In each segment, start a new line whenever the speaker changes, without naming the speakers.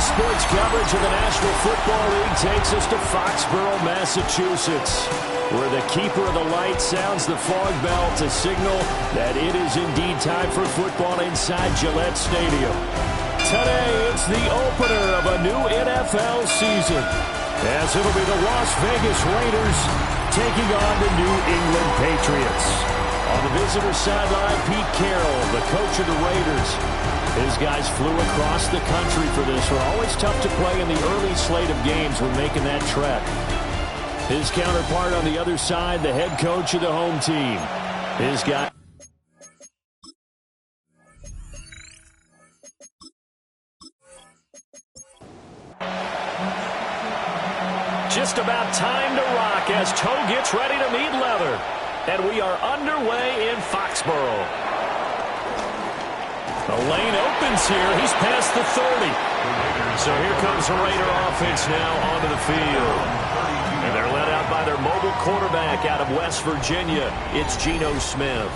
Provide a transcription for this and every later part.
Sports coverage of the National Football League takes us to Foxborough, Massachusetts, where the keeper of the light sounds the fog bell to signal that it is indeed time for football inside Gillette Stadium. Today, it's the opener of a new NFL season, as it'll be the Las Vegas Raiders taking on the New England Patriots. On the visitor sideline, Pete Carroll, the coach of the Raiders. His guys flew across the country for this one. Always tough to play in the early slate of games when making that trek. His counterpart on the other side, the head coach of the home team. His guy. Just about time to rock as Toe gets ready to meet leather. And we are underway in Foxborough. The lane opens here. He's past the 30. So here comes the Raider offense now onto the field. And they're led out by their mobile quarterback out of West Virginia. It's Geno Smith.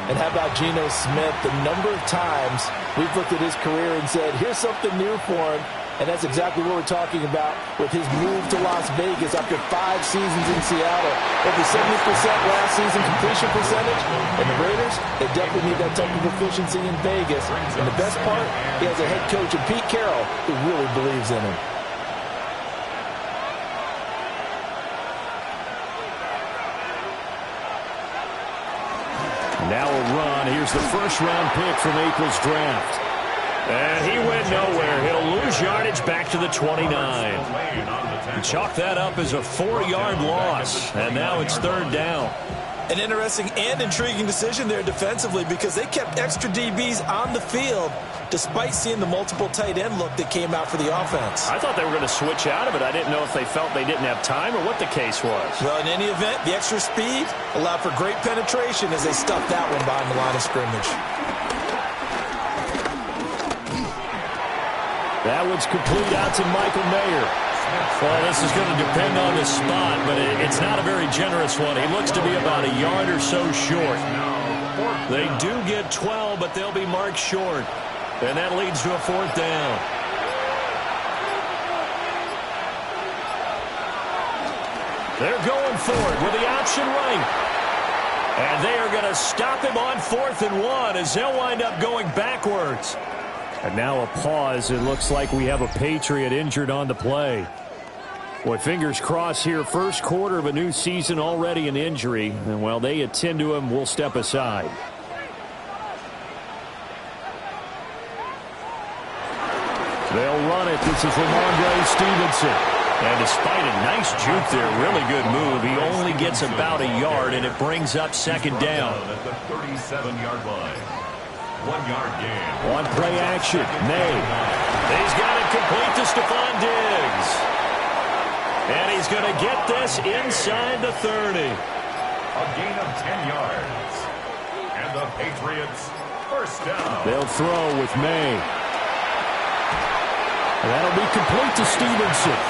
And how about Geno Smith? The number of times we've looked at his career and said, here's something new for him. And that's exactly what we're talking about with his move to Las Vegas after 5 seasons in Seattle. Over 70% last season completion percentage. And the Raiders, they definitely need that type of efficiency in Vegas. And the best part, he has a head coach in Pete Carroll who really believes in him.
Now a run. Here's the first-round pick from April's draft. And he went nowhere. He'll lose yardage back to the 29. Chalk that up as a 4-yard loss. And now it's third down.
An interesting and intriguing decision there defensively because they kept extra DBs on the field despite seeing the multiple tight end look that came out for the offense.
I thought they were going to switch out of it. I didn't know if they felt they didn't have time or what the case was.
Well, in any event, the extra speed allowed for great penetration as they stuffed that one behind the line of scrimmage.
That one's complete out to Michael Mayer. Well, this is going to depend on the spot, but it's not a very generous one. He looks to be about a yard or so short. They do get 12, but they'll be marked short. And that leads to a fourth down. They're going for it with the option right. And they are going to stop him on 4th and 1 as they'll wind up going backwards. And now a pause. It looks like we have a Patriot injured on the play. Boy, fingers crossed here. First quarter of a new season, already an injury. And while they attend to him, we'll step aside. They'll run it. This is Ramondre Stevenson. And despite a nice juke there, really good move, he only gets about a yard, and it brings up second down.
At the 37-yard line. 1-yard gain.
On play action, May. He's got it complete to Stephon Diggs. And he's going to get this inside the 30.
A gain of 10 yards. And the Patriots first down.
They'll throw with May. And that'll be complete to Stevenson.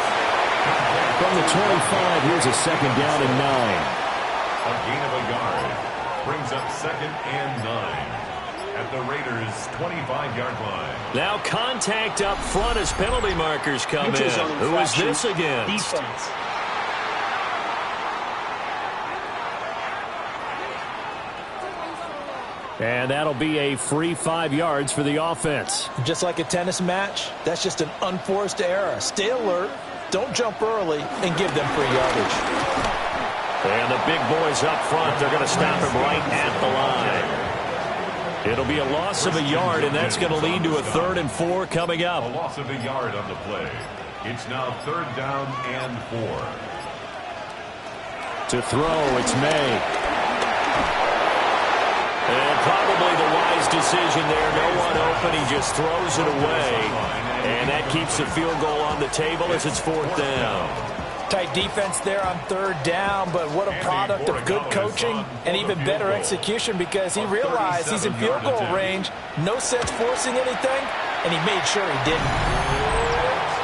From the 25, here's a second down and 9.
A gain of a yard. Brings up second and 9. At the Raiders' 25-yard line.
Now contact up front as penalty markers come in. Who is this against?
Defense.
And that'll be a free 5 yards for the offense.
Just like a tennis match, that's just an unforced error. Stay alert, don't jump early, and give them free yardage.
And the big boys up front, they're going to stop him right at the line. It'll be a loss of a yard, and that's going to lead to a 3rd and 4 coming up.
A loss of a yard on the play. It's now 3rd down and 4.
To throw, it's May. And probably the wise decision there. No one open. He just throws it away. And that keeps the field goal on the table as it's 4th down.
Tight defense there on 3rd down, but what a product of good coaching and even better execution because he realized he's in field goal range. No sense forcing anything, and he made sure he didn't.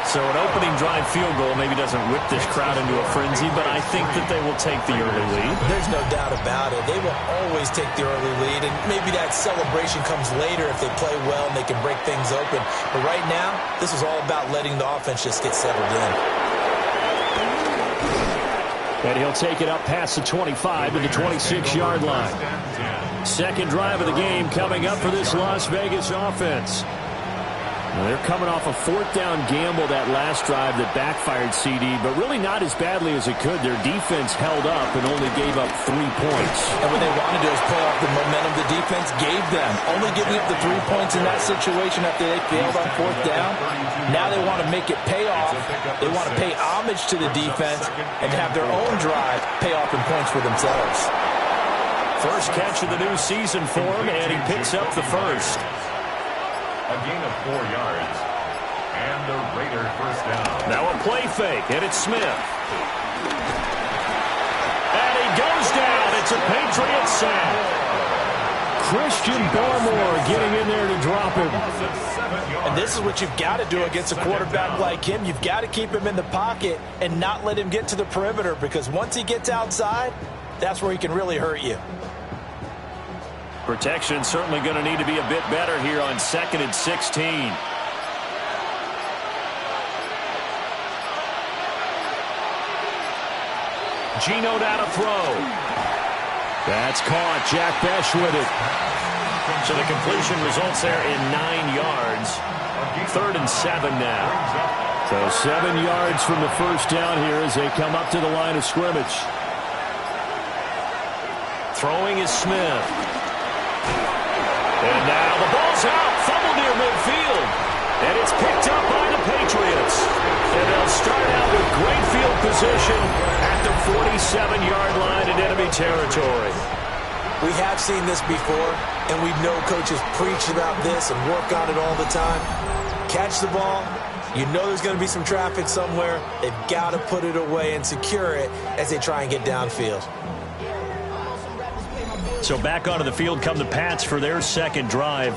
So an opening drive field goal maybe doesn't whip this crowd into a frenzy, but I think that they will take the early lead.
There's no doubt about it. They will always take the early lead, and maybe that celebration comes later if they play well and they can break things open. But right now, this is all about letting the offense just get settled in.
And he'll take it up past the 25 to the 26-yard line. Second drive of the game coming up for this Las Vegas offense. They're coming off a fourth down gamble that last drive that backfired CD, but really not as badly as it could. Their defense held up and only gave up 3 points.
And what they want to do is play off the momentum the defense gave them. Only giving up the 3 points in that situation after they failed on fourth down. Now they want to make it pay off. They want to pay homage to the defense and have their own drive pay off in points for themselves.
First catch of the new season for him, and he picks up the first.
A gain of 4 yards. And the Raider first down.
Now a play fake, and it's Smith. And he goes down. It's a Patriots sack. Christian Barmore getting in there to drop him.
And this is what you've got to do against a quarterback like him. You've got to keep him in the pocket and not let him get to the perimeter, because once he gets outside, that's where he can really hurt you.
Protection certainly going to need to be a bit better here on 2nd and 16. Geno down to throw. That's caught. Jack Besh with it. So the completion results there in 9 yards. 3rd and 7 now. So 7 yards from the first down here as they come up to the line of scrimmage. Throwing is Smith. And now the ball's out. Fumble near midfield. And it's picked up by the Patriots. And they'll start out with great field position at the 47-yard line in enemy territory.
We have seen this before, and we know coaches preach about this and work on it all the time. Catch the ball. You know there's going to be some traffic somewhere. They've got to put it away and secure it as they try and get downfield.
So back onto the field come the Pats for their second drive.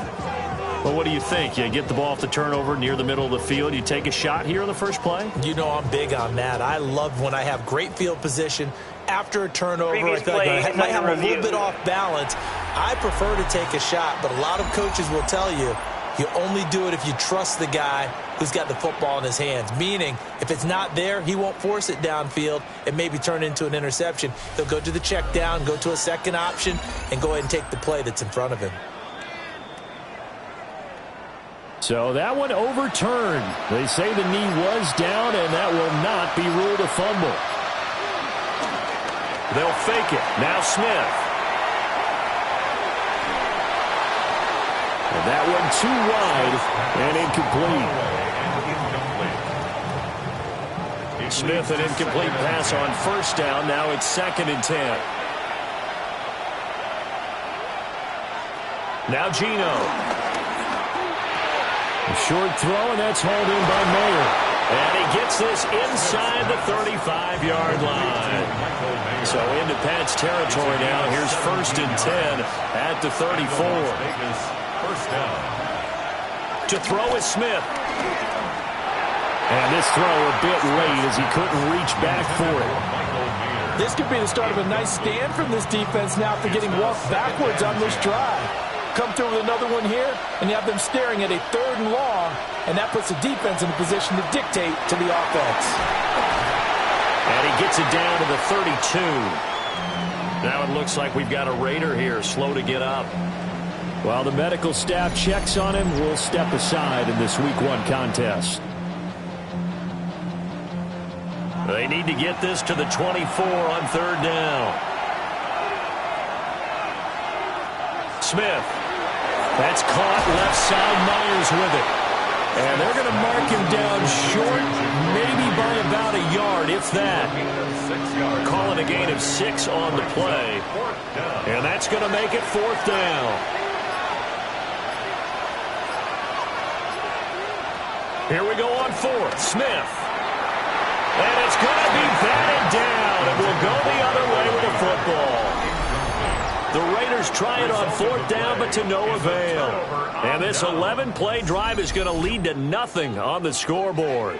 Well, what do you think? You get the ball off the turnover near the middle of the field. You take a shot here on the first play?
You know I'm big on that. I love when I have great field position after a turnover.
Previous
I feel like I might have a little bit off balance. I prefer to take a shot, but a lot of coaches will tell you you only do it if you trust the guy who's got the football in his hands. Meaning, if it's not there, he won't force it downfield and maybe turn it into an interception. He'll go to the check down, go to a second option, and go ahead and take the play that's in front of him.
So that one overturned. They say the knee was down, and that will not be ruled a fumble. They'll fake it. Now Smith. And that one too wide and incomplete. Smith, an incomplete pass on first down. Now it's 2nd and 10. Now Geno. A short throw, and that's hauled in by Mayer. And he gets this inside the 35-yard line. So into Pat's territory now. Here's 1st and 10 at the 34.
First down.
To throw is Smith. And this throw a bit late as he couldn't reach back for it.
This could be the start of a nice stand from this defense now after getting walked backwards on this drive. Come through with another one here, and you have them staring at a 3rd and long, and that puts the defense in a position to dictate to the offense.
And he gets it down to the 32. Now it looks like we've got a Raider here, slow to get up. While the medical staff checks on him, we'll step aside in this Week 1 contest. They need to get this to the 24 on 3rd down. Smith. That's caught left side. Myers with it. And they're going to mark him down short, maybe by about a yard, if that. Calling a gain of 6 on the play. And that's going to make it 4th down. Here we go on 4th. Smith. And it's going to be batted down. It will go the other way with the football. The Raiders try it on 4th down, but to no avail. And this 11-play drive is going to lead to nothing on the scoreboard.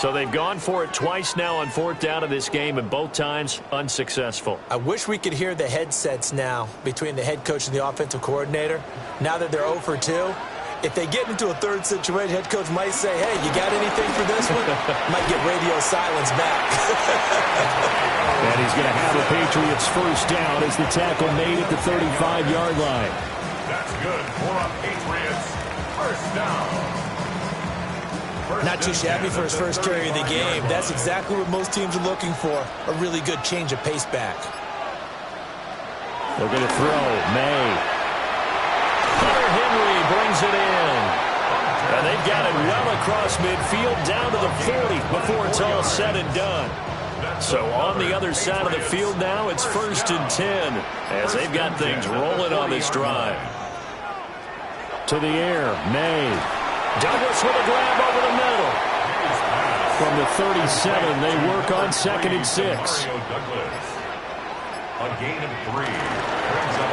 So they've gone for it twice now on 4th down of this game, and both times unsuccessful.
I wish we could hear the headsets now between the head coach and the offensive coordinator. Now that they're 0 for 2, if they get into a third situation, head coach might say, hey, you got anything for this one? Might get radio silence back.
And he's going to have the Patriots first down as the tackle made at the 35-yard line.
That's good for a Patriots first down.
Not too shabby for his first carry of the game. That's exactly what most teams are looking for, a really good change of pace back.
They're going to throw. May. Hunter Henry brings it in. And they've got it well across midfield down to the 40 before it's all said and done. So on the other side of the field now, it's 1st and 10 as they've got things rolling on this drive. To the air, May. Douglas with a grab over the middle. From the 37, they work on 2nd and 6.
A gain of 3.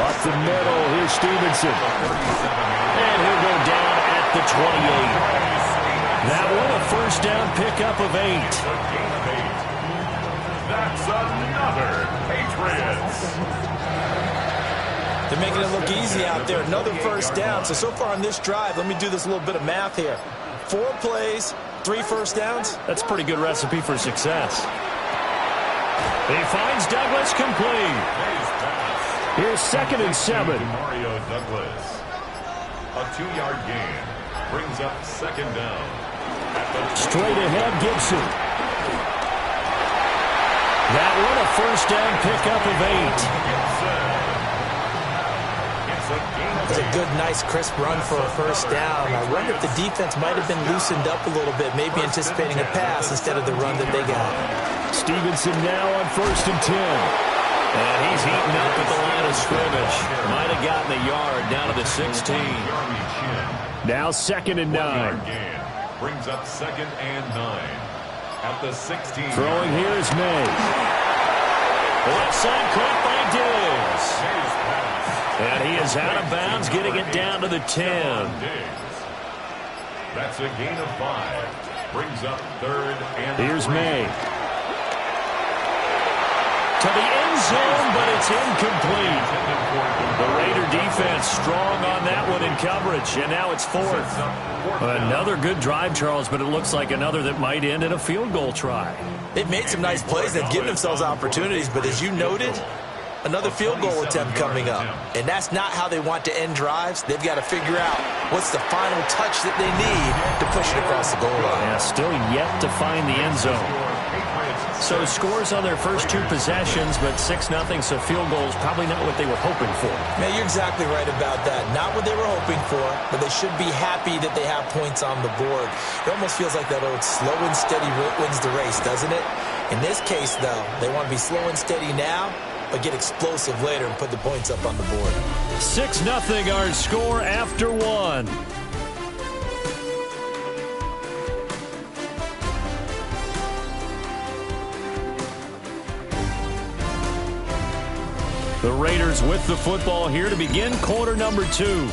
Up the middle, here's Stevenson. And he'll go down at the 28. That one a first down pickup of 8.
That's another Patriots.
They're making it look easy out there. Another first down. So far on this drive, let me do this little bit of math here. 4 plays, 3 first downs.
That's a pretty good recipe for success. He finds Douglas complete. Here's 2nd and 7.
Mario Douglas. A 2-yard gain brings up 2nd down.
Straight ahead, Gibson. That one a first down pickup of 8.
It's a good, nice, crisp run for a first down. I wonder if the defense might have been loosened up a little bit, maybe anticipating a pass instead of the run that they got.
Stevenson now on 1st and 10. And he's heating up at the line of scrimmage. Might have gotten a yard down to the 16. Now 2nd and 9.
Brings up 2nd and 9. At the 16.
Throwing here is May. Left side caught by Diggs. And he is out of bounds, getting it down to the 10.
That's a gain of 5. Brings up 3rd and 3.
Here's May. To the end zone, but it's incomplete. The Raider defense strong on that one in coverage, and now it's 4th. Another good drive, Charles, but it looks like another that might end in a field goal try.
They've made some nice plays. They've given themselves opportunities, but as you noted, another field goal attempt coming up. And that's not how they want to end drives. They've got to figure out what's the final touch that they need to push it across the goal line.
Yeah, still yet to find the end zone. So scores on their first 2 possessions, but 6-0, so field goal is probably not what they were hoping for.
Man, you're exactly right about that. Not what they were hoping for, but they should be happy that they have points on the board. It almost feels like that old slow and steady wins the race, doesn't it? In this case, though, they want to be slow and steady now, but get explosive later and put the points up on the board.
6-0 our score after 1. The Raiders with the football here to begin quarter number 2.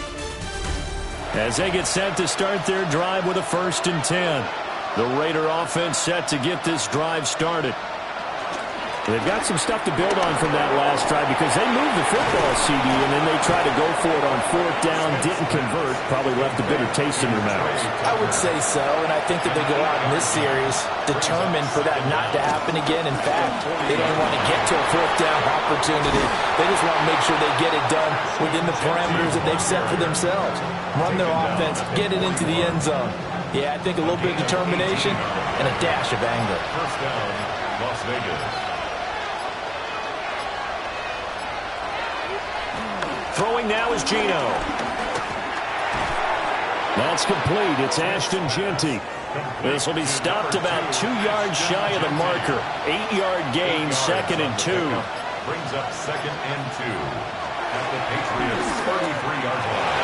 As they get set to start their drive with a 1st and 10. The Raider offense set to get this drive started. They've got some stuff to build on from that last drive because they moved the football, CD, and then they tried to go for it on 4th down, didn't convert, probably left a bitter taste in their mouths.
I would say so, and I think that they go out in this series determined for that not to happen again. In fact, they don't want to get to a 4th down opportunity. They just want to make sure they get it done within the parameters that they've set for themselves. Run their offense, get it into the end zone. Yeah, I think a little bit of determination and a dash of anger.
First down, Las Vegas.
Throwing now is Geno. That's complete. It's Ashton Genty. This will be stopped about 2 yards shy of the marker. 8-yard gain, 2nd and 2.
Brings up 2nd and 2 at the Patriots' 33-yard line.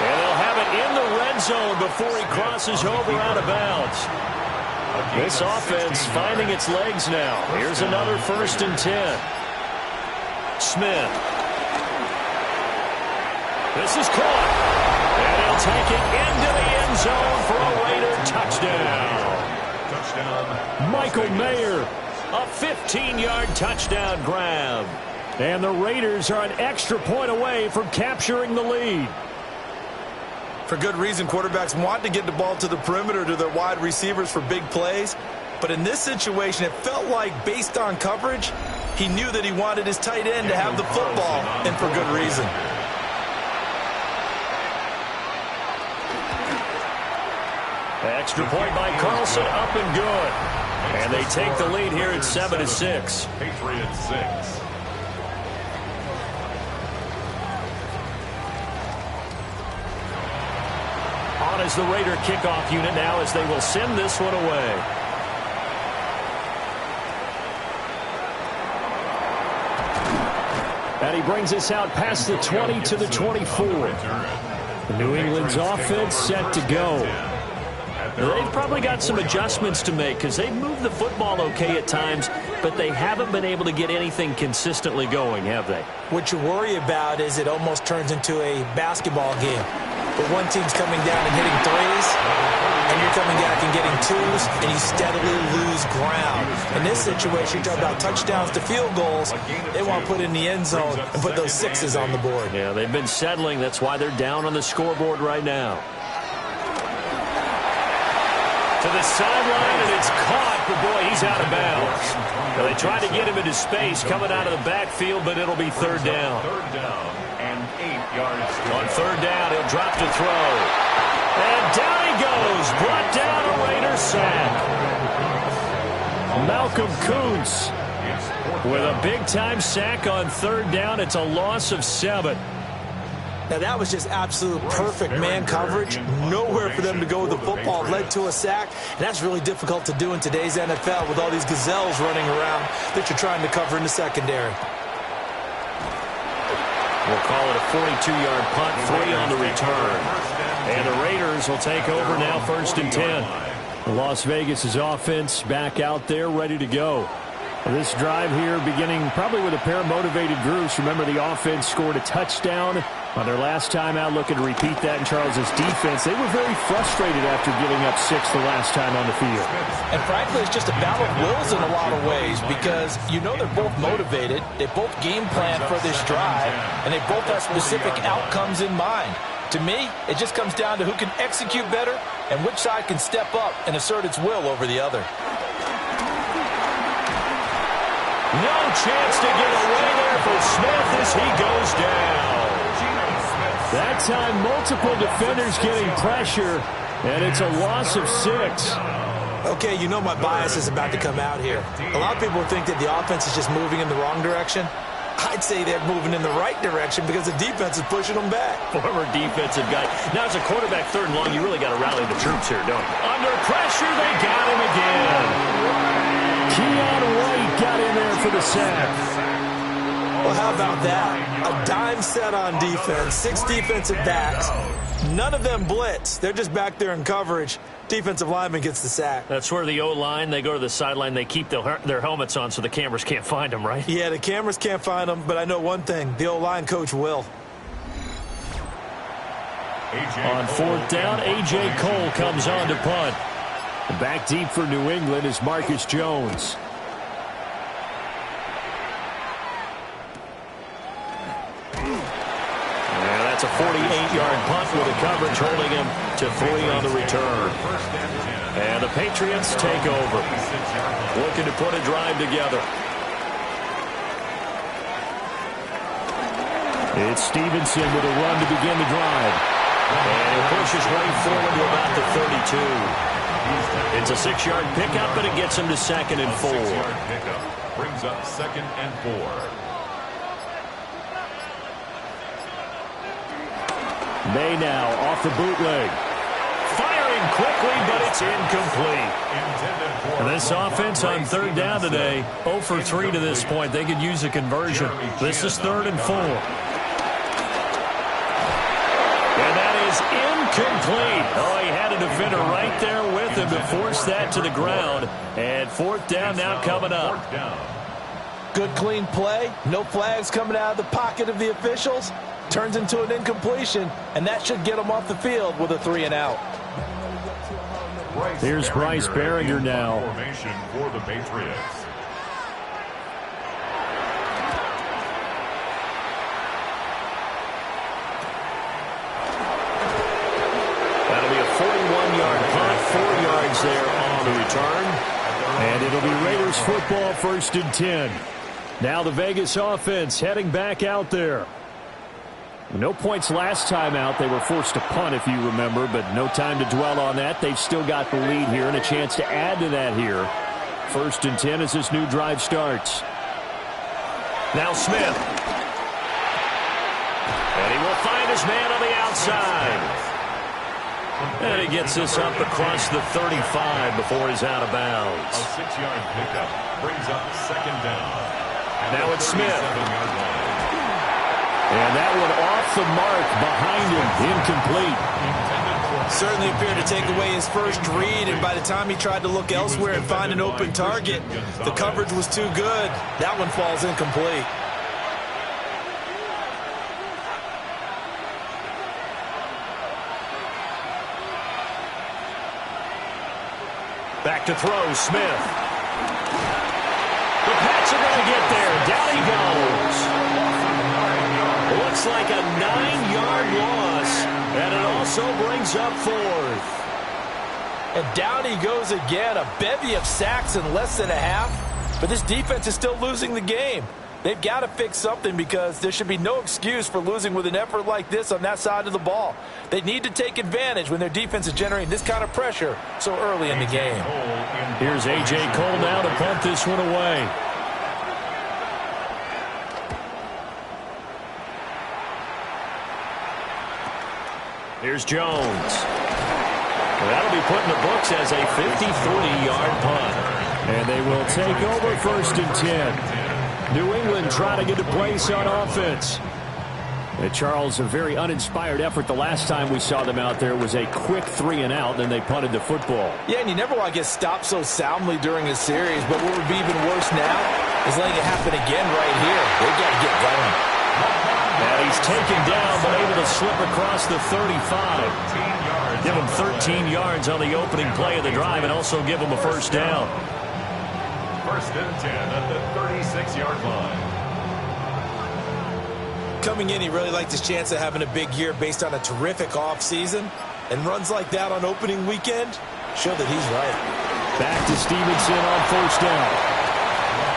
And they'll have it in the red zone before he crosses over out of bounds. This offense finding its legs now. Here's another 1st and 10. Smith. This is caught. And he'll take it into the end zone for a Raider touchdown.
Touchdown.
Michael Mayer, a 15-yard touchdown grab. And the Raiders are an extra point away from capturing the lead.
For good reason, quarterbacks want to get the ball to the perimeter to their wide receivers for big plays. But in this situation, it felt like, based on coverage, he knew that he wanted his tight end to have the football, and for good reason.
Extra point by Carlson, up and good. And they take the lead here at 7-6.
Patriots 6.
On is the Raider kickoff unit now as they will send this one away. And he brings us out past the 20 to the 24. New England's offense set to go. They've probably got some adjustments to make because they've moved the football okay at times, but they haven't been able to get anything consistently going, have they?
What you worry about is it almost turns into a basketball game. But one team's coming down and hitting threes, and you're coming back and getting twos, and you steadily lose ground. In this situation, you're talking about touchdowns to field goals. They want to put in the end zone and put those sixes on the board.
Yeah, they've been settling. That's why they're down on the scoreboard right now. To the sideline, and it's caught, but boy, he's out of bounds. Now, they tried to get him into space coming out of the backfield, but it'll be third down.
Third down and 8 yards.
On third down, he'll drop to throw. And down he goes. Brought down a Raider sack. Malcolm Kuntz with a big-time sack on third down. It's a loss of 7.
Now, that was just absolute perfect man coverage. Nowhere for them to go with the football. Led to a sack. And that's really difficult to do in today's NFL with all these gazelles running around that you're trying to cover in the secondary.
We'll call it a 42-yard punt, 3 on the return. And the Raiders will take over now, 1st and 10. Las Vegas' offense back out there, ready to go. This drive here beginning probably with a pair of motivated groups. Remember, the offense scored a touchdown on their last time out. Looking to repeat that in Charles's defense. They were very frustrated after giving up 6 the last time on the field.
And frankly, it's just a battle of wills in a lot of ways because you know they're both motivated. They both game plan for this drive, and they both have specific outcomes in mind. To me, it just comes down to who can execute better and which side can step up and assert its will over the other.
No chance to get away there for Smith as he goes down. That time, multiple defenders getting pressure, and it's a loss of 6.
Okay, you know my bias is about to come out here. A lot of people think that the offense is just moving in the wrong direction. I'd say they're moving in the right direction because the defense is pushing them back.
Former defensive guy. Now, as a quarterback, 3rd and long, you really got to rally the troops here, don't you? Under pressure, they got him again. Keon White got in there for the sack.
Well, how about that? A dime set on defense, 6 defensive backs. None of them blitz. They're just back there in coverage. Defensive lineman gets the sack.
That's where the O-line, they go to the sideline, they keep their helmets on so the cameras can't find them, right?
Yeah, the cameras can't find them, but I know one thing. The O-line coach will.
On 4th down, A.J. Cole comes on to punt. Back deep for New England is Marcus Jones. And that's a 48-yard punt with a coverage holding him to 3 on the return. And the Patriots take over. Looking to put a drive together. It's Stevenson with a run to begin the drive. And he pushes right forward to about the 32. It's a 6-yard pickup, but it gets him to 2nd and 4.
6-yard pickup brings up 2nd and 4.
May now off the bootleg. Firing quickly, but it's incomplete. And this offense on 3rd down today, 0 for 3 to this point. They could use a conversion. This is 3rd and 4. And that is incomplete. Oh, he had a defender right there with him to force that to the ground. And 4th down now coming up.
Good, clean play. No flags coming out of the pocket of the officials. Turns into an incompletion, and that should get them off the field with a 3 and out.
Here's Bryce Behringer now.
Formation for the Patriots.
That'll be a 41-yard punt, 4 yards there on the return. And it'll be Raiders football, 1st and 10. Now the Vegas offense heading back out there. No points last time out. They were forced to punt, if you remember, but no time to dwell on that. They've still got the lead here and a chance to add to that here. 1st and 10 as this new drive starts. Now Smith. And he will find his man on the outside. And he gets this up across the 35 before he's out of bounds.
A 6-yard pickup brings up 2nd down.
Now it's Smith. And that one off the mark behind him, incomplete.
Certainly appeared to take away his first read, and by the time he tried to look elsewhere and find an open target, the coverage was too good. That one falls incomplete.
Back to throw, Smith. The Pats are going to get there. Down he goes. Looks like a 9-yard loss, and it also brings up 4th.
And down he goes again. A bevy of sacks in less than a half. But this defense is still losing the game. They've got to fix something because there should be no excuse for losing with an effort like this on that side of the ball. They need to take advantage when their defense is generating this kind of pressure so early in the game.
Here's A.J. Cole now to punt this one away. Here's Jones. That'll be put in the books as a 53-yard punt. And they will take over 1st and 10. New England trying to get to place on offense. And Charles, a very uninspired effort the last time we saw them out there was a quick 3-and-out, then they punted the football.
Yeah, and you never want to get stopped so soundly during a series, but what would be even worse now is letting it happen again right here. They've got to get going.
And he's taken down, but able to slip across the 35. Give him 13 yards on the opening play of the drive and also give him a 1st down.
1st and 10 at the 36-yard line.
Coming in, he really liked his chance of having a big year based on a terrific offseason. And runs like that on opening weekend show that he's right.
Back to Stevenson on 1st down.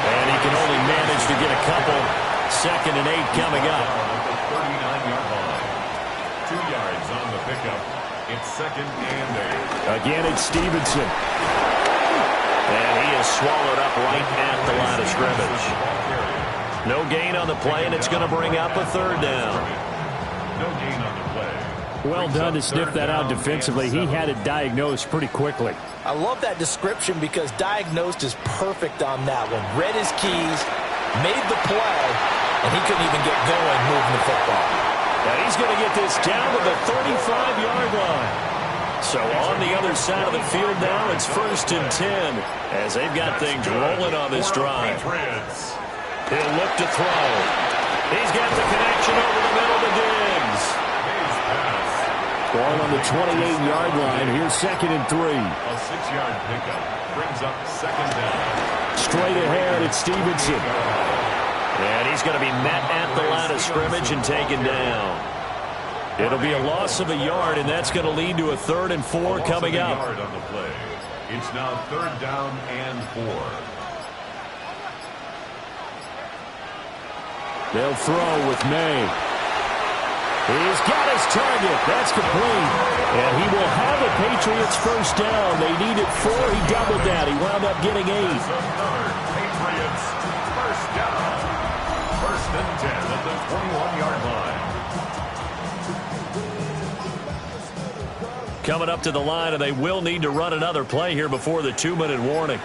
And he can only manage to get a couple. 2nd and 8 coming up.
At the 39-yard line. 2 yards on the pickup. It's 2nd and 8.
Again, it's Stevenson. And he is swallowed up right at the line of scrimmage. No gain on the play, and it's going to bring up a 3rd down.
No gain on the play.
Well done to sniff that out defensively. He had it diagnosed pretty quickly.
I love that description because diagnosed is perfect on that one. Read his keys, made the play, and he couldn't even get going moving the football.
And he's going to get this down to the 35-yard line. So on the other side of the field now, it's 1st and 10 as they've got things rolling on this drive. He'll look to throw. He's got the connection over the middle to Diggs. Ball on the 28-yard line. Here's 2nd and 3.
A 6-yard pickup brings up 2nd down.
Straight ahead, it's Stevenson. And he's going to be met at the line of scrimmage and taken down. It'll be a loss of a yard, and that's going to lead to a 3rd and 4 coming up.
Yard on the play. It's now 3rd down and 4.
They'll throw with May. He's got his target. That's complete. And he will have a Patriots 1st down. They needed 4. He doubled that. He wound up getting 8.
Patriots 1st down. 1st and 10 at the 21-yard line.
Coming up to the line, and they will need to run another play here before the 2-minute warning.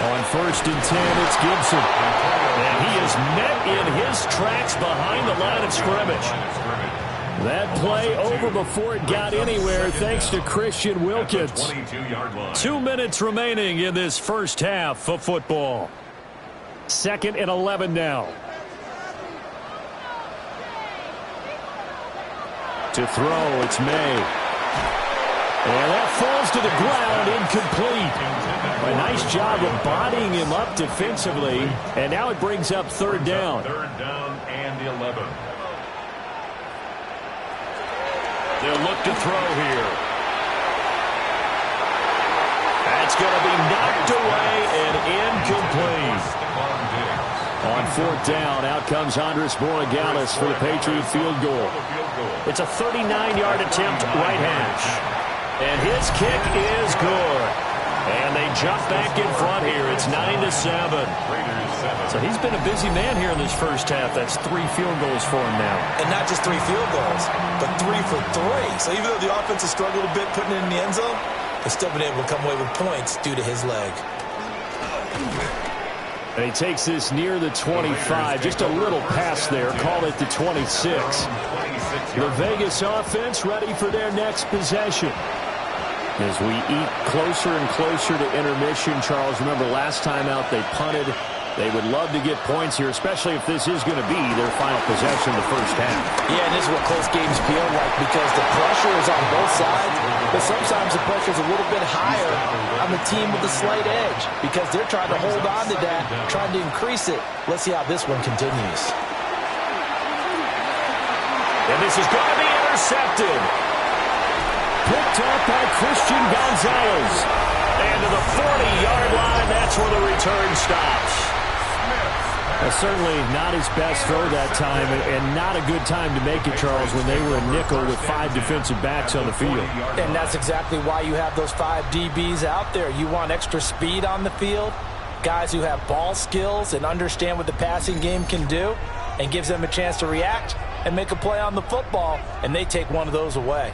On 1st and 10, it's Gibson. And he is met in his tracks behind the line of scrimmage. That play over before it got anywhere thanks to Christian Wilkins. 2 minutes remaining in this first half of football. 2nd and 11 now. To throw, it's May. And that falls to the ground, incomplete. A nice job of bodying him up defensively. And now it brings up third down.
Third down and 11.
They'll look to throw here. That's going to be knocked away and incomplete. On fourth down, out comes Andres Borregales for the Patriot field goal. It's a 39-yard attempt, right hash. And his kick is good. And they jump back in front here. It's 9-7. So he's been a busy man here in this first half. That's 3 field goals for him now.
And not just 3 field goals, but 3 for 3. So even though the offense has struggled a bit putting it in the end zone, they've still been able to come away with points due to his leg.
And he takes this near the 25. Just a little pass there. Call it the 26. The Vegas offense ready for their next possession. As we eat closer and closer to intermission, Charles, remember last time out they punted. They would love to get points here, especially if this is going to be their final possession of the first half.
Yeah, and this is what close games feel like because the pressure is on both sides, but sometimes the pressure is a little bit higher on the team with the slight edge because they're trying to hold on to that, trying to increase it. Let's see how this one continues.
And this is going to be intercepted. Picked up by Christian Gonzalez. And to the 40-yard line, that's where the return stops. Certainly not his best throw that time, and not a good time to make it, Charles, when they were a nickel with 5 defensive backs on the field.
And that's exactly why you have those 5 DBs out there. You want extra speed on the field, guys who have ball skills and understand what the passing game can do, and gives them a chance to react and make a play on the football, and they take one of those away.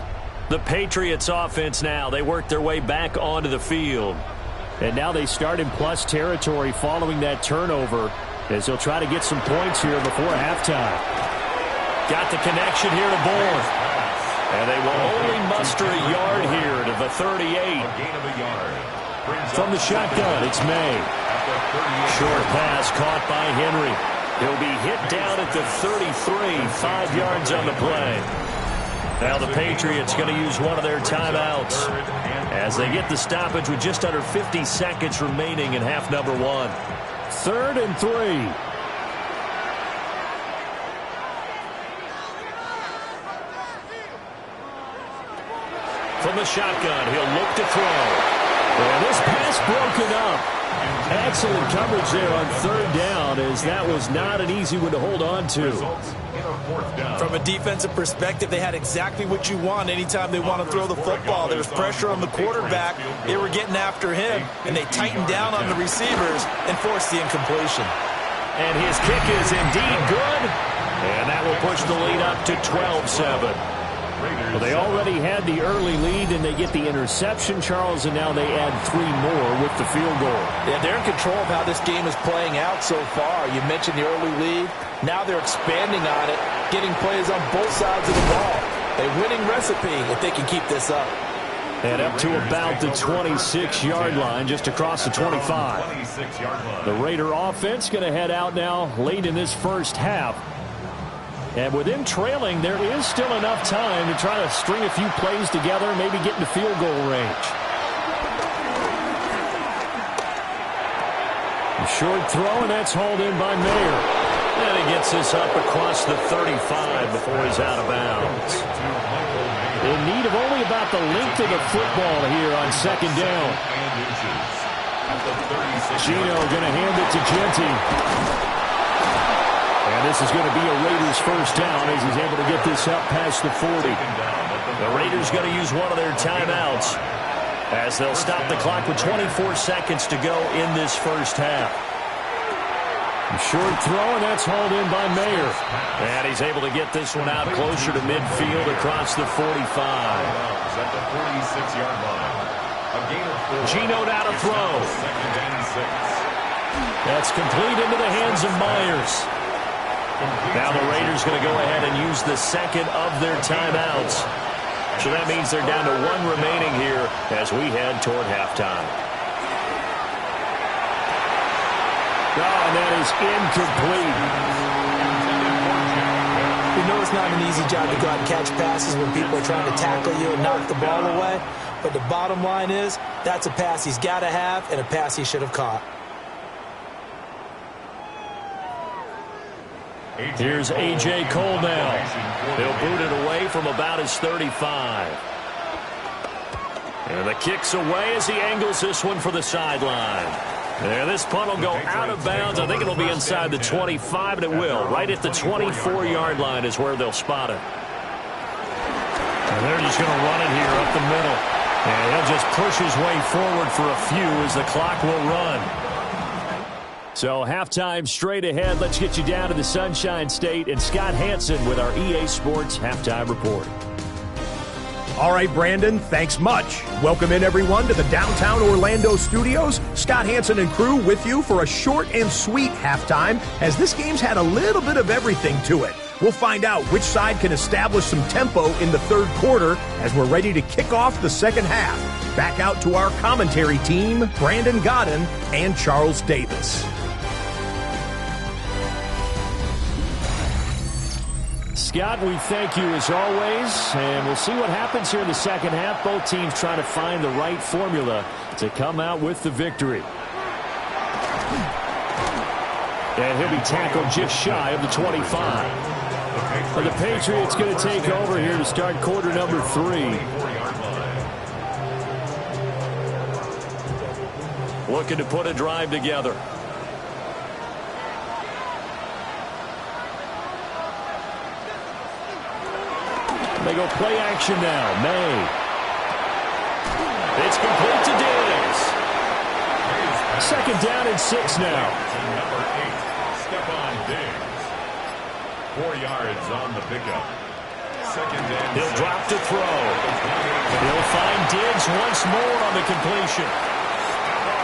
The Patriots offense now, they work their way back onto the field. And now they start in plus territory following that turnover as they'll try to get some points here before halftime. Got the connection here to Bourne. And they will only muster a yard here to the 38. From the shotgun, it's May. Short pass caught by Henry. He'll be hit down at the 33, 5 yards on the play. Now the Patriots going to use one of their timeouts as they get the stoppage with just under 50 seconds remaining in half number 1. 3rd and 3. From the shotgun, he'll look to throw. And this pass broken up. Excellent coverage there on 3rd down, as that was not an easy one to hold on to.
From a defensive perspective, they had exactly what you want anytime they want to throw the football. There was pressure on the quarterback. They were getting after him, and they tightened down on the receivers and forced the incompletion.
And his kick is indeed good, and that will push the lead up to 12-7. Well, they already had the early lead, and they get the interception, Charles, and now they add 3 more with the field goal.
Yeah, they're in control of how this game is playing out so far. You mentioned the early lead. Now they're expanding on it, getting plays on both sides of the ball. A winning recipe if they can keep this up.
And up to about the 26-yard line, just across the 25. The Raider offense going to head out now late in this first half. And with them trailing, there is still enough time to try to string a few plays together, maybe get into field goal range. A short throw, and that's hauled in by Mayer. And he gets this up across the 35 before he's out of bounds. In need of only about the length of the football here on 2nd down. Gino going to hand it to Genti. And this is going to be a Raiders first down as he's able to get this up past the 40. The Raiders going to use one of their timeouts as they'll stop the clock with 24 seconds to go in this first half. Short throw, and that's hauled in by Mayer. And he's able to get this one out closer to midfield across the 45.
At the 46-yard line. A gain of 4.
Gino now to throw.
2nd and 6.
That's complete into the hands of Myers. Now the Raiders going to go ahead and use the second of their timeouts. So that means they're down to 1 remaining here as we head toward halftime. Oh, and that is incomplete.
We know it's not an easy job to go out and catch passes when people are trying to tackle you and knock the ball away. But the bottom line is, that's a pass he's got to have and a pass he should have caught.
Here's A.J. Cole now. He'll boot it away from about his 35. And the kick's away as he angles this one for the sideline. And this punt will go out of bounds. I think it'll be inside the 25, and it will. Right at the 24-yard line is where they'll spot it.
And they're just going to run it here up the middle. And he'll just push his way forward for a few as the clock will run.
So halftime straight ahead. Let's get you down to the Sunshine State and Scott Hansen with our EA Sports Halftime Report.
All right, Brandon, thanks much. Welcome in, everyone, to the downtown Orlando studios. Scott Hansen and crew with you for a short and sweet halftime, as this game's had a little bit of everything to it. We'll find out which side can establish some tempo in the third quarter as we're ready to kick off the second half. Back out to our commentary team, Brandon Godden and Charles Davis.
Scott, we thank you as always, and we'll see what happens here in the second half. Both teams trying to find the right formula to come out with the victory. And he'll be tackled just shy of the 25. And the Patriots going to take over here to start quarter number 3. Looking to put a drive together. They go play action now. May. It's complete to Diggs. Second down and 6 now.
Number 8, Stephon Diggs. 4 yards on the pickup. Second and
He'll
6.
drop to throw. He'll find Diggs once more on the completion.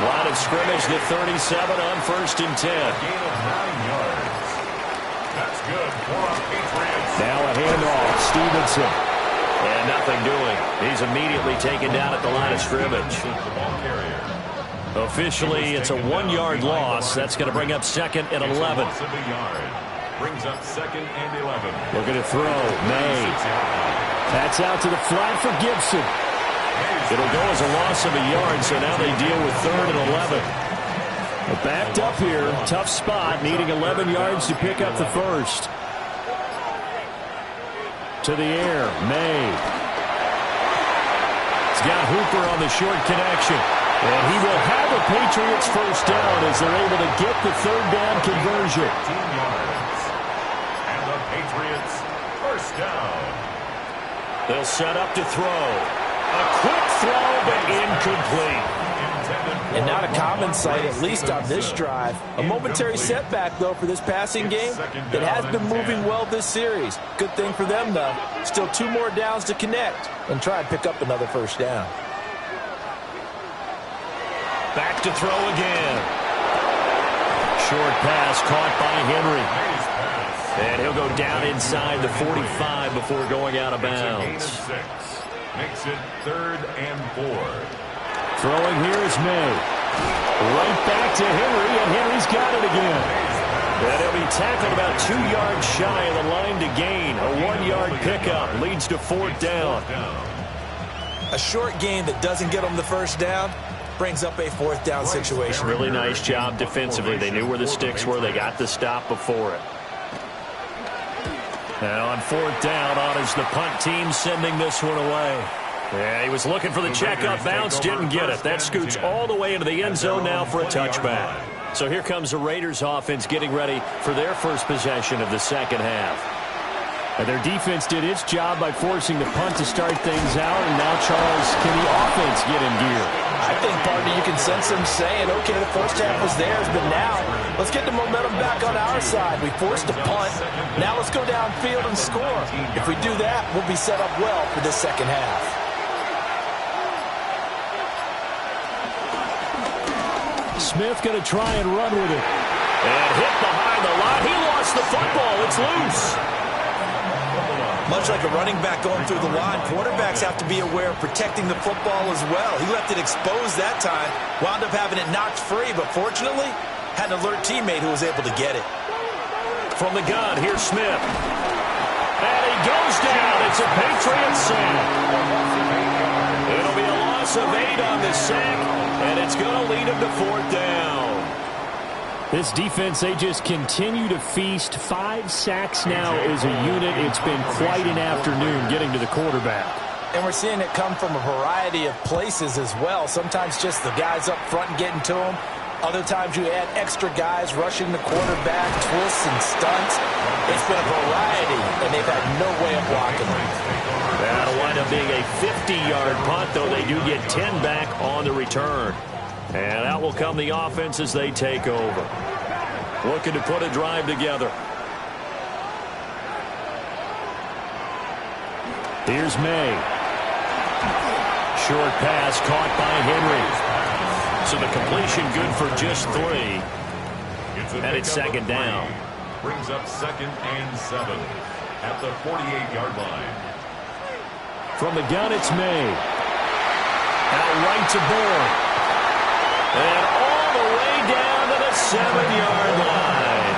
Line of scrimmage to 37 on 1st and 10.
Gain of 9 yards. That's good for our Patriots.
Now a handoff. Stevenson. And nothing doing. He's immediately taken down at the line of scrimmage. Officially, it's a 1-yard loss. That's going to bring up 2nd and 11.
Brings up 2nd and 11.
Looking to throw. May. That's out to the flat for Gibson. It'll go as a loss of a yard, so now they deal with 3rd and 11. They're backed up here. Tough spot, needing 11 yards to pick up the first. To the air, May. He's got Hooper on the short connection. And he will have a Patriots first down as they're able to get the 3rd down conversion.
15 yards. And the Patriots first down.
They'll set up to throw. A quick throw, but incomplete.
And not a common sight, at least on this drive. A momentary setback, though, for this passing game that has been moving well this series. Good thing for them, though. Still 2 more downs to connect and try and pick up another first down.
Back to throw again. Short pass caught by Henry. And he'll go down inside the 45 before going out of bounds.
Makes it 3rd and 4.
Throwing here is May. Right back to Henry, and Henry's got it again. And he'll be tackled about 2 yards shy of the line to gain. A 1-yard pickup leads to 4th down.
A short gain that doesn't get them the first down brings up a 4th down situation.
Really nice job defensively. They knew where the sticks were. They got the stop before it. And on 4th down, on is the punt team sending this one away. Yeah, he was looking for the checkup bounce, didn't get it. That scoots all the way into the end zone now for a touchback. So here comes the Raiders offense getting ready for their first possession of the second half. And their defense did its job by forcing the punt to start things out. And now, Charles, can the offense get in gear?
I think, partner, you can sense them saying, okay, the first half was theirs, but now let's get the momentum back on our side. We forced a punt. Now let's go downfield and score. If we do that, we'll be set up well for this second half.
Smith going to try and run with it. And hit behind the line. He lost the football. It's loose.
Much like a running back going through the line, quarterbacks have to be aware of protecting the football as well. He left it exposed that time, wound up having it knocked free, but fortunately, had an alert teammate who was able to get it.
From the gun, here's Smith. And he goes down. It's a Patriots sack. It'll be a loss of 8 on the sack, and it's going to lead him to 4th down. This defense, they just continue to feast. 5 sacks now as a unit. It's been quite an afternoon getting to the quarterback.
And we're seeing it come from a variety of places as well. Sometimes just the guys up front and getting to him. Other times you add extra guys rushing the quarterback, twists and stunts. It's been a variety, and they've had no way of blocking them.
That'll wind up being a 50-yard punt, though they do get 10 back on the return. And out will come the offense as they take over. Looking to put a drive together. Here's May. Short pass caught by Henry. So the completion good for just 3. And it's 2nd down.
Brings up 2nd and 7 at the 48-yard line.
From the gun, it's May. Out right to Bourne. And all the way down to the 7-yard line.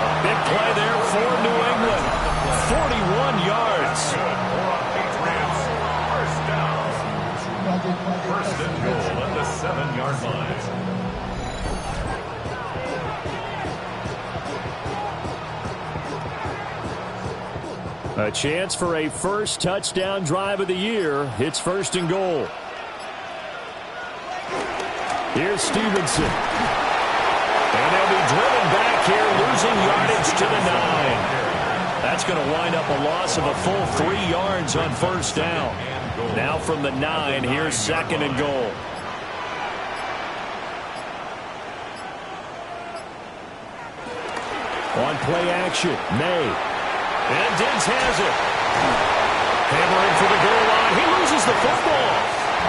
A big play there for New England. 41 yards.
First and goal at the 7-yard line.
A chance for a first touchdown drive of the year. It's 1st and goal. Here's Stevenson. And they'll be driven back here, losing yardage to the 9. That's going to wind up a loss of a full 3 yards on 1st down. Now from the 9, here's 2nd and goal. On play action, May. And Diggs has it. Hammering for the goal line. He loses the football.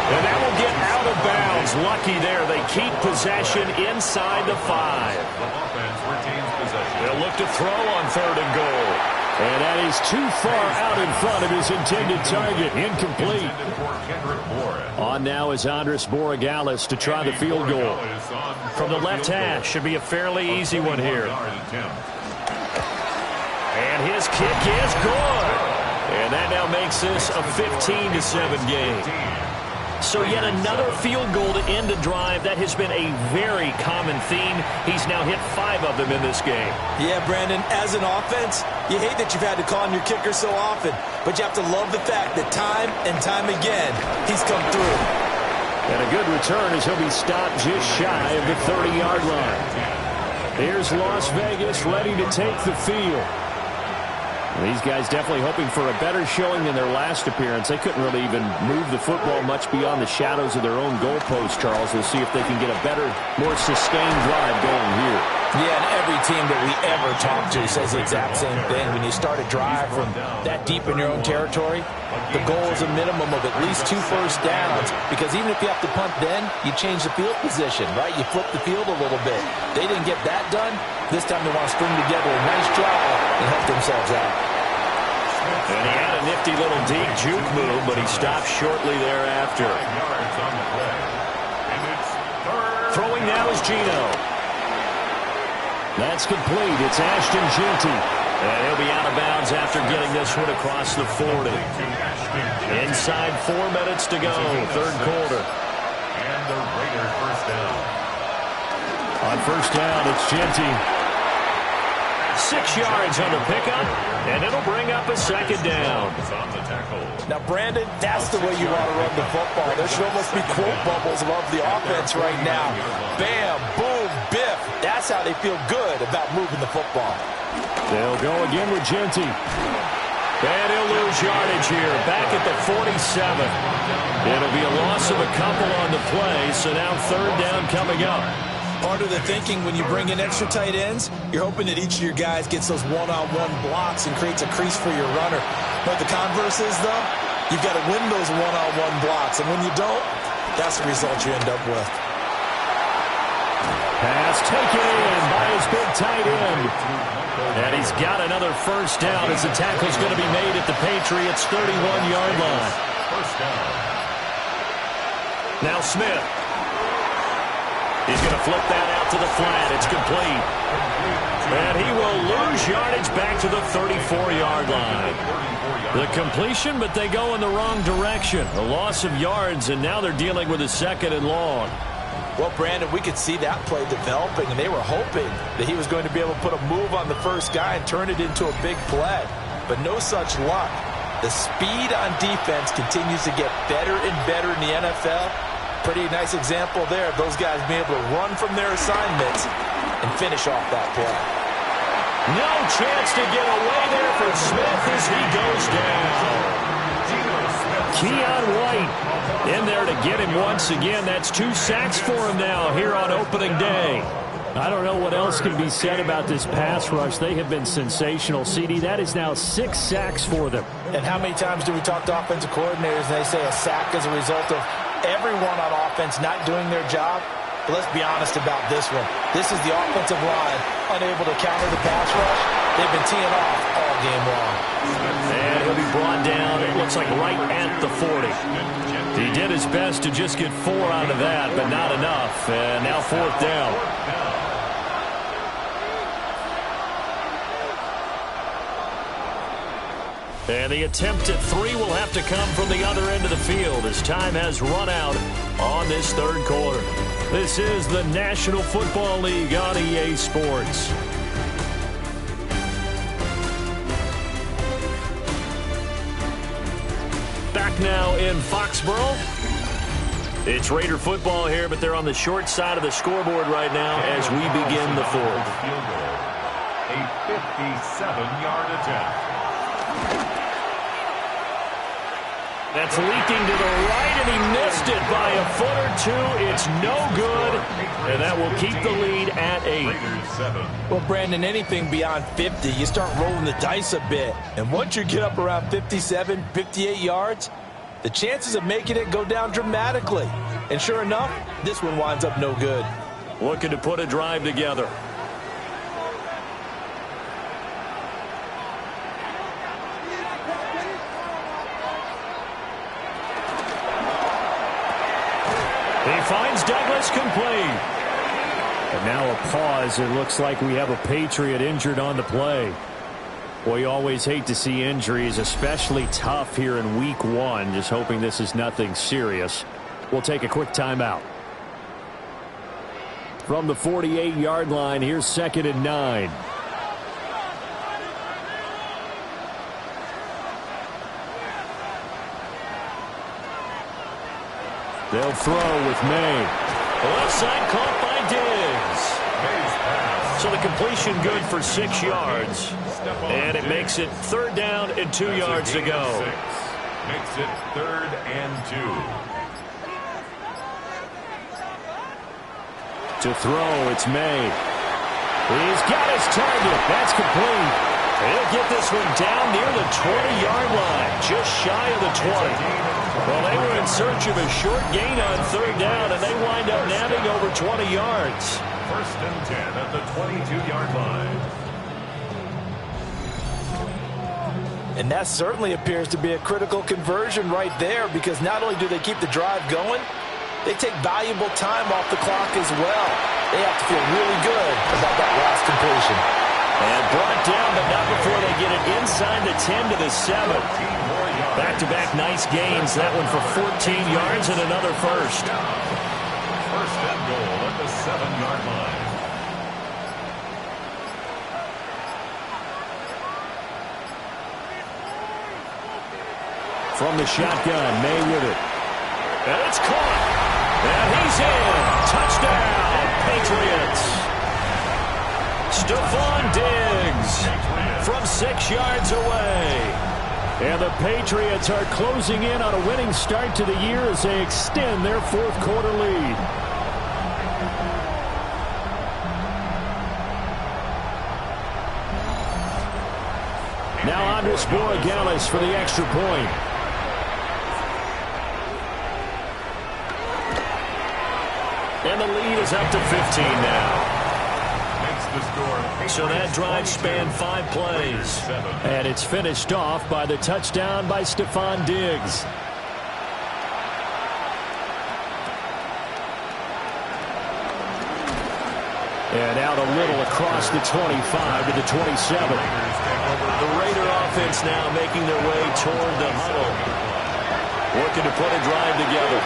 And that will get out of bounds. Lucky there. They keep possession inside the 5.
The offense retains possession.
They'll look to throw on 3rd and goal. And that is too far out in front of his intended target. Incomplete. On now is Andres Borregales to try the field goal. From the left hash, should be a fairly easy one here. And his kick is good. And that now makes this a 15-7 game. So yet another field goal to end a drive. That has been a very common theme. He's now hit 5 of them in this game.
Yeah, Brandon, as an offense, you hate that you've had to call on your kicker so often, but you have to love the fact that time and time again, he's come through.
And a good return as he'll be stopped just shy of the 30-yard line. Here's Las Vegas ready to take the field. These guys definitely hoping for a better showing than their last appearance. They couldn't really even move the football much beyond the shadows of their own goalpost, Charles. We'll see if they can get a better, more sustained drive going here.
Yeah, and every team that we ever talk to says the exact same thing. When you start a drive from that deep in your own territory, the goal is a minimum of at least 2 first downs, because even if you have to punt then, you change the field position, right? You flip the field a little bit. They didn't get that done. This time they want to string together a nice drive and help themselves out.
And he had a nifty little deep juke move, but he stopped shortly thereafter. Throwing now is Gino. That's complete. It's Ashton Jeanty. And he'll be out of bounds after getting this one across the 40. Inside 4 minutes to go, 3rd quarter.
And the Raiders first down.
On 1st down, it's Jeanty. 6 yards on the pickup, and it'll bring up a 2nd down.
Now, Brandon, that's the way you want to run the football. There should almost be quote bubbles above the offense right now. Bam, boom, biff. That's how they feel good about moving the football.
They'll go again with Jeanty. And he'll lose yardage here, back at the 47. It'll be a loss of a couple on the play, so now 3rd down coming up.
Part of the thinking when you bring in extra tight ends, you're hoping that each of your guys gets those one-on-one blocks and creates a crease for your runner. But the converse is, though, you've got to win those one-on-one blocks. And when you don't, that's the result you end up with.
Pass taken in by his big tight end. And he's got another 1st down as the tackle's going to be made at the Patriots' 31-yard line.
First down.
Now Smith. He's going to flip that out to the flat. It's complete. And he will lose lose yardage back to the 34-yard line. The completion, but they go in the wrong direction. A loss of yards, and now they're dealing with a 2nd and long.
Well, Brandon, we could see that play developing, and they were hoping that he was going to be able to put a move on the first guy and turn it into a big play. But no such luck. The speed on defense continues to get better and better in the NFL. Pretty nice example there of those guys being able to run from their assignments and finish off that play.
No chance to get away there for Smith as he goes down. Keon White in there to get him once again. That's 2 sacks for him now here on opening day. I don't know what else can be said about this pass rush. They have been sensational. CD, that is now 6 sacks for them.
And how many times do we talk to offensive coordinators and they say a sack is a result of everyone on offense not doing their job? But let's be honest about this one. This is the offensive line unable to counter the pass rush. They've been teeing off all game long.
And he'll be brought down, it looks like right at the 40. He did his best to just get 4 out of that, but not enough. And now 4th down. And the attempt at 3 will have to come from the other end of the field as time has run out on this 3rd quarter. This is the National Football League on EA Sports. Back now in Foxborough. It's Raider football here, but they're on the short side of the scoreboard right now as we begin the 4th.
A 57-yard attempt.
That's leaking to the right, and he missed it by a foot or 2. It's no good, and that will keep the lead at 8.
Well, Brandon, anything beyond 50, you start rolling the dice a bit. And once you get up around 57, 58 yards, the chances of making it go down dramatically. And sure enough, this one winds up no good.
Looking to put a drive together. He finds Douglas complete. And now a pause. It looks like we have a Patriot injured on the play. Well, you always hate to see injuries, especially tough here in week 1. Just hoping this is nothing serious. We'll take a quick timeout. From the 48-yard line, here's 2nd and 9. They'll throw with May. Left side caught by Diggs. So the completion good for 6 yards. And it makes it 3rd down and 2 yards to go.
Makes it 3rd and 2.
To throw, it's May. He's got his target. That's complete. He'll get this one down near the 20-yard line, just shy of the 20. Well, they were in search of a short gain on 3rd down, and they wind up nabbing over 20 yards.
1st and 10 at the 22-yard line.
And that certainly appears to be a critical conversion right there, because not only do they keep the drive going, they take valuable time off the clock as well. They have to feel really good about that last completion.
And brought down, but not before they get it inside the 10 to the 7. Back-to-back nice gains. That one for 14 yards and another first.
1st and goal at the 7-yard line.
From the shotgun, May with it. And it's caught. And he's in. Touchdown, Patriots. Stephon Diggs from 6 yards away. And the Patriots are closing in on a winning start to the year as they extend their 4th quarter lead. Now Andres Borregales for the extra point. And the lead is up to 15 now. So that drive spanned 5 plays. And it's finished off by the touchdown by Stephon Diggs. And out a little across the 25 to the 27.
The Raider offense now making their way toward the huddle.
Looking to put a drive together.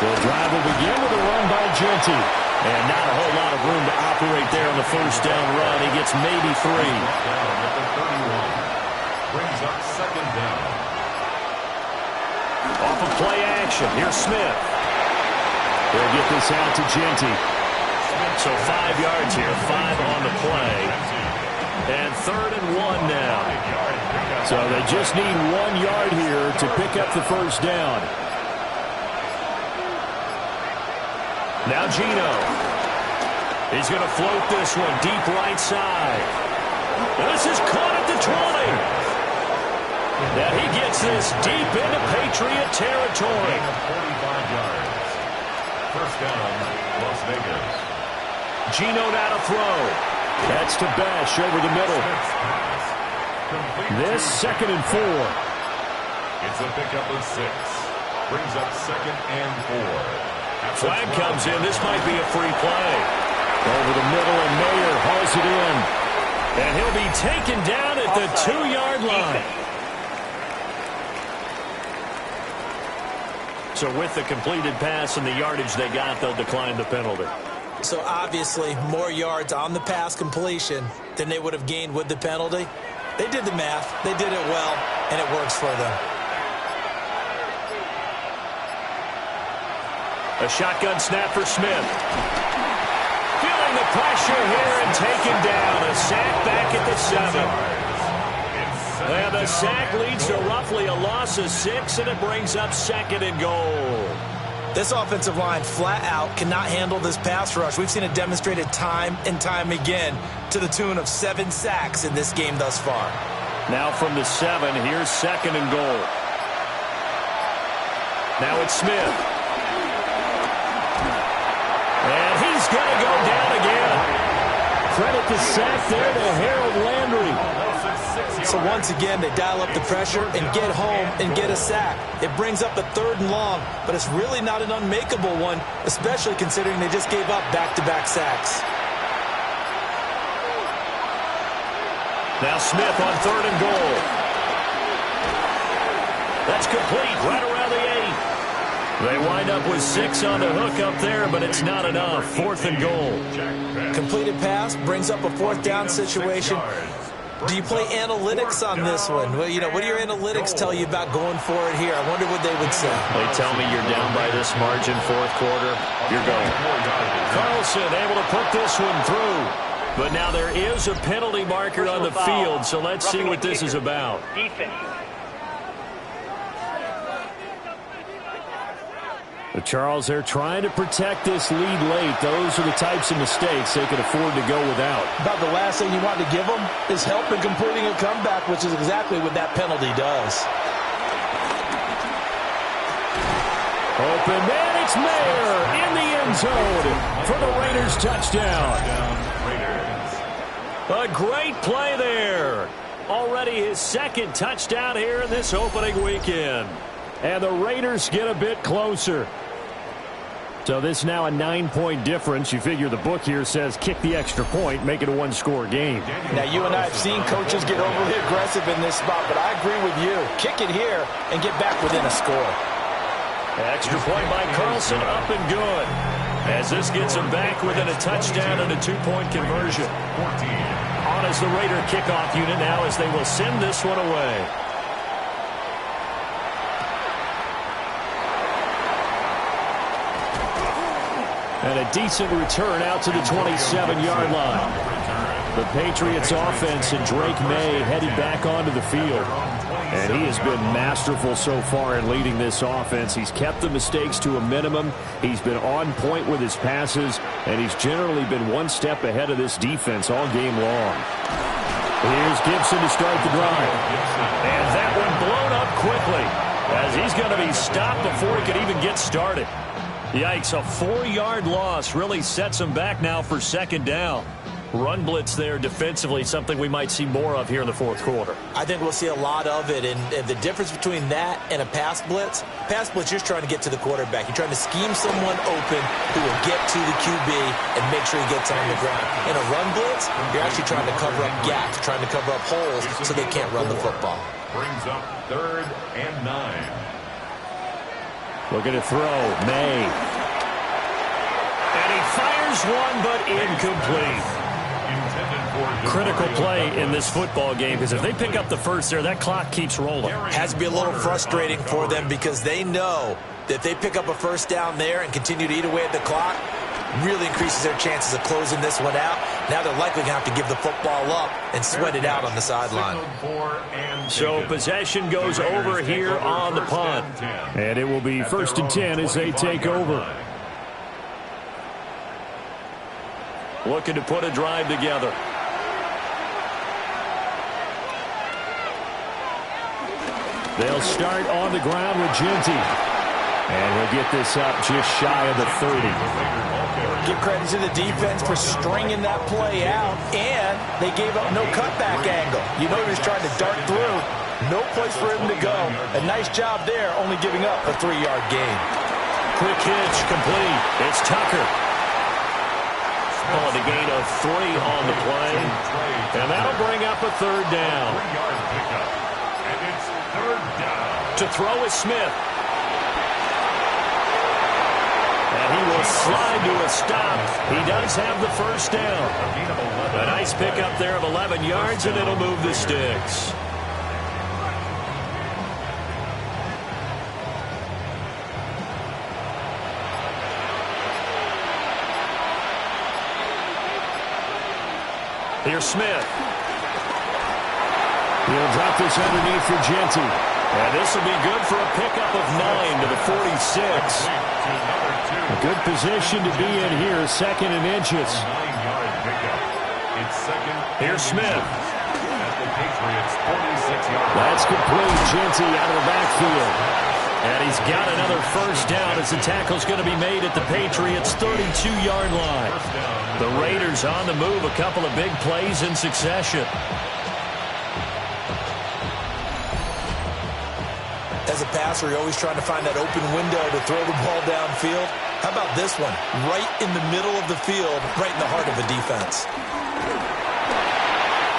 The drive will begin with a run by Genty. And not a whole lot of room to operate there on the first down run. He gets maybe 3.
Down at the 31. Brings up second down.
Off of play action. Here's Smith. They'll get this out to Genty. So 5 yards here, 5 on the play. And 3rd and 1 now. So they just need 1 yard here to pick up the first down. Now Geno. He's going to float this one deep right side. This is caught at the 20. Now he gets this deep into Patriot territory.
45 yards. First down, Las Vegas.
Geno now to throw. That's to Besh over the middle. This 2nd and 4.
It's a pickup of 6. Brings up 2nd and 4.
Flag comes in. This might be a free play. Over the middle, and Mayer hauls it in. And he'll be taken down at the 2-yard line. So with the completed pass and the yardage they got, they'll decline the penalty.
So obviously more yards on the pass completion than they would have gained with the penalty. They did the math. They did it well, and it works for them.
A shotgun snap for Smith. Feeling the pressure here and taken down. A sack back at the 7. And the sack leads to roughly a loss of 6, and it brings up 2nd and goal.
This offensive line flat out cannot handle this pass rush. We've seen it demonstrated time and time again to the tune of 7 sacks in this game thus far.
Now from the 7, here's 2nd and goal. Now it's Smith. And he's going to go down again. Credit the sack there to Harold Landry.
So once again, they dial up the pressure and get home and get a sack. It brings up a 3rd and long, but it's really not an unmakeable one, especially considering they just gave up back-to-back sacks.
Now Smith on 3rd and goal. That's complete right around the 8. They wind up with 6 on the hook up there, but it's not enough. 4th and goal.
Completed pass brings up a 4th down situation. Do you play analytics on this one? Well, what do your analytics tell you about going for it here? I wonder what they would say.
They tell me you're down by this margin, 4th quarter. You're going. Carlson able to put this one through. But now there is a penalty marker on the field, so let's see what this is about. Charles, they're trying to protect this lead late. Those are the types of mistakes they can afford to go without.
About the last thing you want to give them is help in completing a comeback, which is exactly what that penalty does.
Open man, it's Mayer in the end zone for the Raiders touchdown. A great play there. Already his 2nd touchdown here in this opening weekend. And the Raiders get a bit closer. So this now a 9-point difference. You figure the book here says kick the extra point, make it a 1-score game.
Now you and I have seen coaches get overly aggressive in this spot, but I agree with you. Kick it here and get back within a score.
Extra point by Carlson, up and good. As this gets him back within a touchdown and a 2-point conversion. On as the Raider kickoff unit now as they will send this one away. And a decent return out to the 27-yard line. The Patriots offense and Drake May headed back onto the field. And he has been masterful so far in leading this offense. He's kept the mistakes to a minimum. He's been on point with his passes. And he's generally been one step ahead of this defense all game long. Here's Gibson to start the drive. And that one blown up quickly as he's going to be stopped before he could even get started. Yikes, a 4-yard loss really sets him back now for 2nd down.
run blitz there defensively, something we might see more of here in the fourth quarter.
I think we'll see a lot of it, and the difference between that and a pass blitz, you're just trying to get to the quarterback. You're trying to scheme someone open who will get to the QB and make sure he gets on the ground. In a run blitz, you're actually trying to cover up gaps, trying to cover up holes so they can't run the football.
Brings up 3rd and 9.
Looking to throw, May. And he fires one, but incomplete. Critical play in this football game, because if they pick up the first there, that clock keeps rolling.
Has to be a little frustrating for them because they know that if they pick up a first down there and continue to eat away at the clock, really increases their chances of closing this one out. Now they're likely going to have to give the football up and sweat it out on the sideline.
So possession goes over here on the punt. And it will be 1st and 10 as they take over. Looking to put a drive together. They'll start on the ground with Genty. And he'll get this up just shy of the 30.
Give credit to the defense for stringing that play out, and they gave up no cutback angle. You know he was trying to dart through. No place for him to go. A nice job there, only giving up a 3-yard gain.
Quick hitch, complete. It's Tucker. Calling a gain of 3 on the play. And that'll bring up a 3rd down.
3-yard pickup. And it's 3rd down.
To throw is Smith. And he will slide to a stop. He does have the first down. A nice pickup there of 11 yards, and it'll move the sticks. Here's Smith. He'll drop this underneath for Genty. And this will be good for a pickup of 9 to the 46. A good position to be in here, 2nd and inches.
9-yard pickup. It's 2nd.
Here's Smith.
At the Patriots, 46-yard.
That's complete. Genty out of the backfield. And he's got another first down as the tackle's going to be made at the Patriots' 32-yard line. The Raiders on the move, a couple of big plays in succession.
As a passer, you're always trying to find that open window to throw the ball downfield. How about this one? Right in the middle of the field, right in the heart of a defense.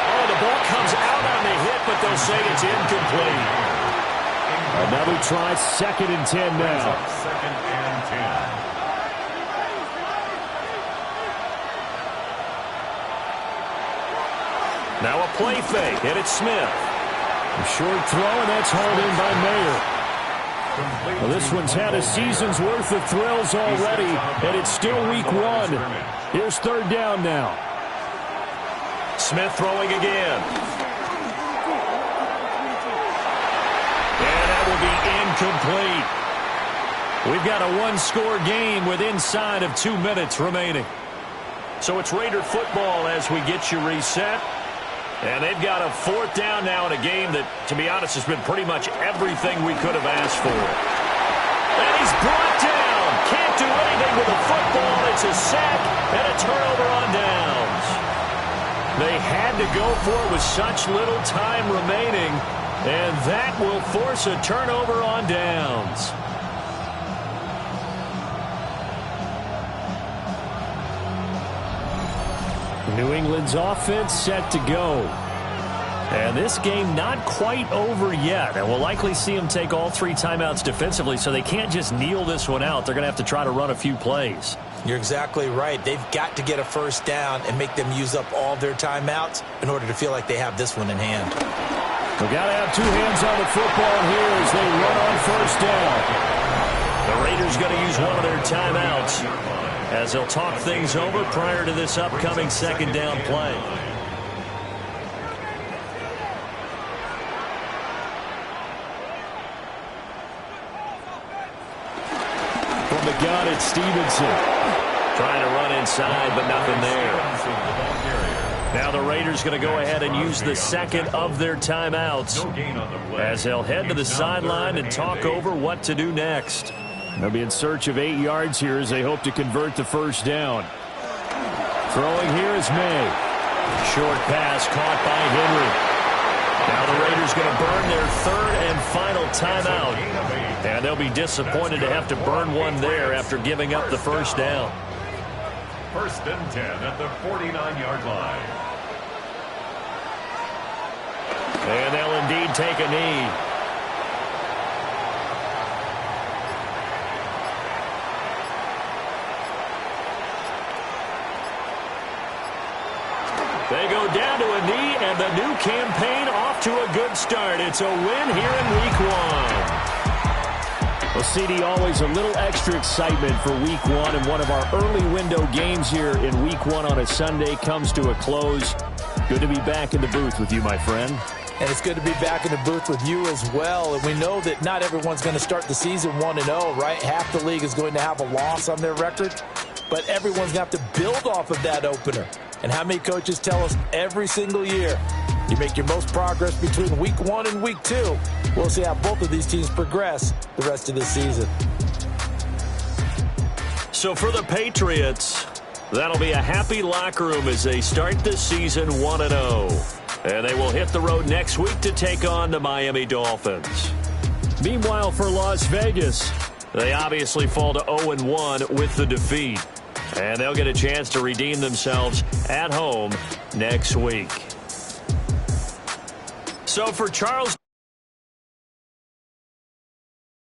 Oh, the ball comes out on the hit, but they'll say it's incomplete. Another try, 2nd and 10 now.
2nd and 10.
Now a play fake, and it's Smith. A short throw, and that's hauled in by Mayer. Well, this one's had a season's worth of thrills already, and it's still week 1. Here's 3rd down now. Smith throwing again. And that will be incomplete. We've got a 1-score game with inside of 2 minutes remaining. So it's Raider football as we get you reset. And they've got a 4th down now in a game that, to be honest, has been pretty much everything we could have asked for. And he's brought down. Can't do anything with the football. It's a sack and a turnover on downs. They had to go for it with such little time remaining, and that will force a turnover on downs. New England's offense set to go. And this game not quite over yet. And we'll likely see them take all 3 timeouts defensively, so they can't just kneel this one out. They're going to have to try to run a few plays.
You're exactly right. They've got to get a first down and make them use up all their timeouts in order to feel like they have this one in hand.
We've got to have 2 hands on the football here as they run on first down. The Raiders going to use one of their timeouts as they'll talk things over prior to this upcoming 2nd down play. From the gun, it's Stevenson. Trying to run inside, but nothing there. Now the Raiders going to go ahead and use the 2nd of their timeouts as they'll head to the sideline and talk over what to do next. They'll be in search of 8 yards here as they hope to convert the first down.
Throwing here is May. Short pass caught by Henry. Now the Raiders going to burn their third and final timeout. And they'll be disappointed to have to burn one there after giving up the first down.
First and 10 at the 49-yard line.
And they'll indeed take a knee. They go down to a knee, and the new campaign off to a good start. It's a win here in Week 1. Well, CD, always a little extra excitement for Week 1, and one of our early window games here in Week 1 on a Sunday comes to a close. Good to be back in the booth with you, my friend.
And it's good to be back in the booth with you as well. And we know that not everyone's going to start the season 1-0, right? Half the league is going to have a loss on their record. But everyone's going to have to build off of that opener. And how many coaches tell us every single year, you make your most progress between Week 1 and Week 2. We'll see how both of these teams progress the rest of the season.
So for the Patriots, that'll be a happy locker room as they start this season 1-0. And they will hit the road next week to take on the Miami Dolphins. Meanwhile, for Las Vegas, they obviously fall to 0-1 with the defeat. And they'll get a chance to redeem themselves at home next week. So for Charles